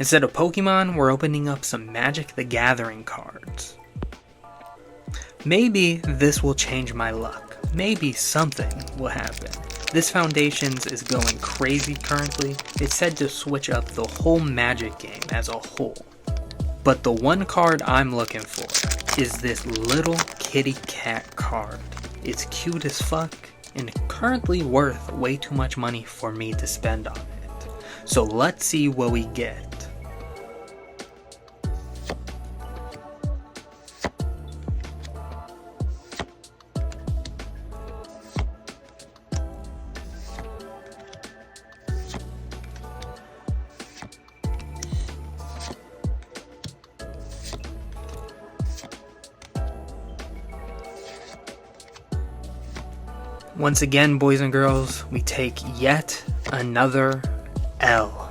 Instead of Pokemon, we're opening up some Magic the Gathering cards. Maybe this will change my luck. Maybe something will happen. This Foundations is going crazy currently. It's said to switch up the whole Magic game as a whole. But the one card I'm looking for is this little kitty cat card. It's cute as fuck and currently worth way too much money for me to spend on it. So let's see what we get. Once again, boys and girls, we take yet another L.